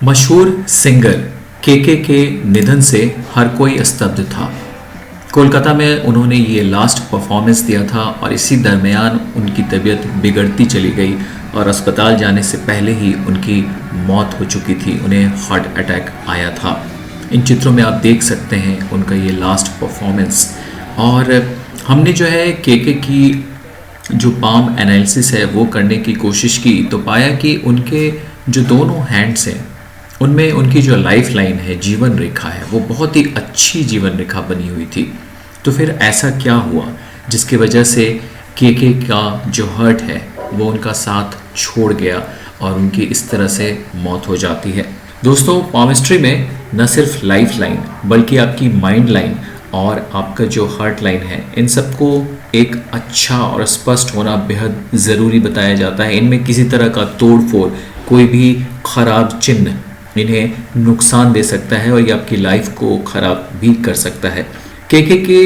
मशहूर सिंगर के निधन से हर कोई स्तब्ध था। कोलकाता में उन्होंने ये लास्ट परफॉर्मेंस दिया था और इसी दरमियान उनकी तबीयत बिगड़ती चली गई और अस्पताल जाने से पहले ही उनकी मौत हो चुकी थी। उन्हें हार्ट अटैक आया था। इन चित्रों में आप देख सकते हैं उनका ये लास्ट परफॉर्मेंस। और हमने जो है के की जो पाम एनालिसिस है वो करने की कोशिश की तो पाया कि उनके जो दोनों हैंड्स हैं उनमें उनकी जो लाइफ लाइन है, जीवन रेखा है, वो बहुत ही अच्छी जीवन रेखा बनी हुई थी। तो फिर ऐसा क्या हुआ जिसकी वजह से के का जो हार्ट है वो उनका साथ छोड़ गया और उनकी इस तरह से मौत हो जाती है। दोस्तों, पामिस्ट्री में न सिर्फ लाइफ लाइन बल्कि आपकी माइंड लाइन और आपका जो हार्ट लाइन है, इन सबको एक अच्छा और स्पष्ट होना बेहद ज़रूरी बताया जाता है। इनमें किसी तरह का तोड़ फोड़, कोई भी खराब चिन्ह इन्हें नुकसान दे सकता है और ये आपकी लाइफ को ख़राब भी कर सकता है। के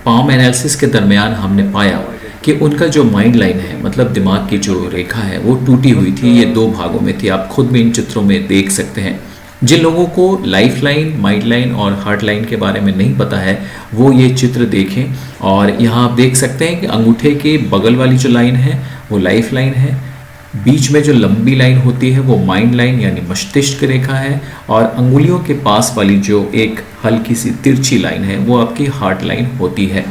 पाम एनालिसिस के दरमियान हमने पाया कि उनका जो माइंड लाइन है, मतलब दिमाग की जो रेखा है, वो टूटी हुई थी। ये दो भागों में थी। आप खुद भी इन चित्रों में देख सकते हैं। जिन लोगों को लाइफ लाइन, माइंड लाइन और हार्ट लाइन के बारे में नहीं पता है वो ये चित्र देखें। और यहाँ आप देख सकते हैं कि अंगूठे के बगल वाली जो लाइन है वो लाइफ लाइन है, बीच में जो लंबी लाइन होती है वो माइंड लाइन यानी मस्तिष्क रेखा है, और अंगुलियों के पास वाली जो एक हल्की सी तिरछी लाइन है वो आपकी हार्ट लाइन होती है।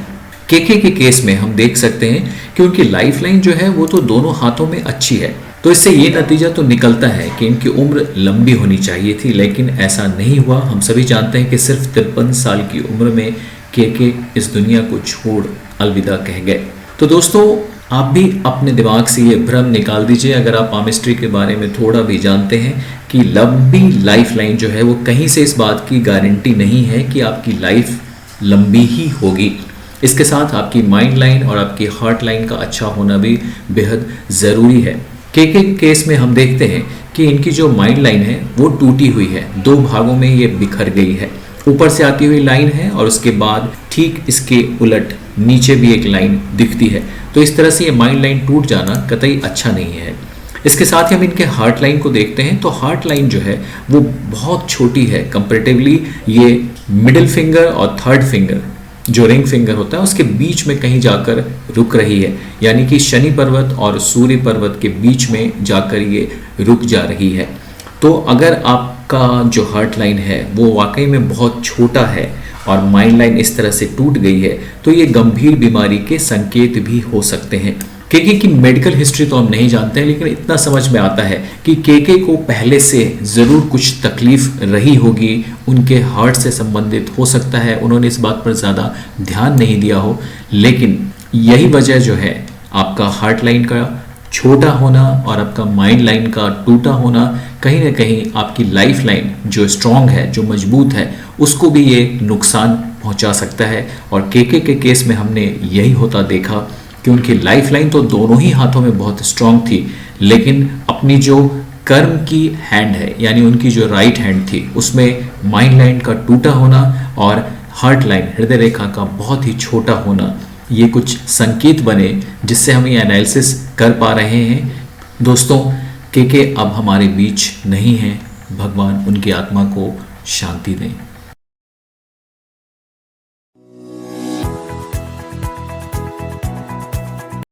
के केस में हम देख सकते हैं कि उनकी लाइफ लाइन जो है वो तो दोनों हाथों में अच्छी है। तो इससे ये नतीजा तो निकलता है कि इनकी उम्र लंबी होनी चाहिए थी, लेकिन ऐसा नहीं हुआ। हम सभी जानते हैं कि सिर्फ 53 साल की उम्र में के इस दुनिया को छोड़ अलविदा कह गए। तो दोस्तों, आप भी अपने दिमाग से ये भ्रम निकाल दीजिए, अगर आप पामिस्ट्री के बारे में थोड़ा भी जानते हैं, कि लंबी लाइफ लाइन जो है वो कहीं से इस बात की गारंटी नहीं है कि आपकी लाइफ लंबी ही होगी। इसके साथ आपकी माइंड लाइन और आपकी हार्ट लाइन का अच्छा होना भी बेहद ज़रूरी है। के केस में हम देखते हैं कि इनकी जो माइंड लाइन है वो टूटी हुई है, दो भागों में ये बिखर गई है। ऊपर से आती हुई लाइन है और उसके बाद ठीक इसके उलट नीचे भी एक लाइन दिखती है। तो इस तरह से ये माइंड लाइन टूट जाना कतई अच्छा नहीं है। इसके साथ ही हम इनके हार्ट लाइन को देखते हैं तो हार्ट लाइन जो है वो बहुत छोटी है कंपैरेटिवली। ये मिडिल फिंगर और थर्ड फिंगर जो रिंग फिंगर होता है उसके बीच में कहीं जाकर रुक रही है, यानी कि शनि पर्वत और सूर्य पर्वत के बीच में जाकर ये रुक जा रही है। तो अगर आपका जो हार्ट लाइन है वो वाकई में बहुत छोटा है और माइंड लाइन इस तरह से टूट गई है तो ये गंभीर बीमारी के संकेत भी हो सकते हैं। के की मेडिकल हिस्ट्री तो हम नहीं जानते हैं, लेकिन इतना समझ में आता है कि के को पहले से ज़रूर कुछ तकलीफ रही होगी, उनके हार्ट से संबंधित हो सकता है। उन्होंने इस बात पर ज़्यादा ध्यान नहीं दिया हो, लेकिन यही वजह जो है आपका हार्ट लाइन का छोटा होना और आपका माइंड लाइन का टूटा होना, कहीं ना कहीं आपकी लाइफ लाइन जो स्ट्रॉन्ग है, जो मजबूत है, उसको भी ये नुकसान पहुंचा सकता है। और के केस में हमने यही होता देखा कि उनकी लाइफ लाइन तो दोनों ही हाथों में बहुत स्ट्रॉन्ग थी, लेकिन अपनी जो कर्म की हैंड है यानी उनकी जो राइट हैंड थी उसमें माइंड लाइन का टूटा होना और हार्ट लाइन, हृदय रेखा का बहुत ही छोटा होना, ये कुछ संकेत बने जिससे हम ये एनालिसिस कर पा रहे हैं। दोस्तों, के अब हमारे बीच नहीं हैं। भगवान उनकी आत्मा को शांति दें।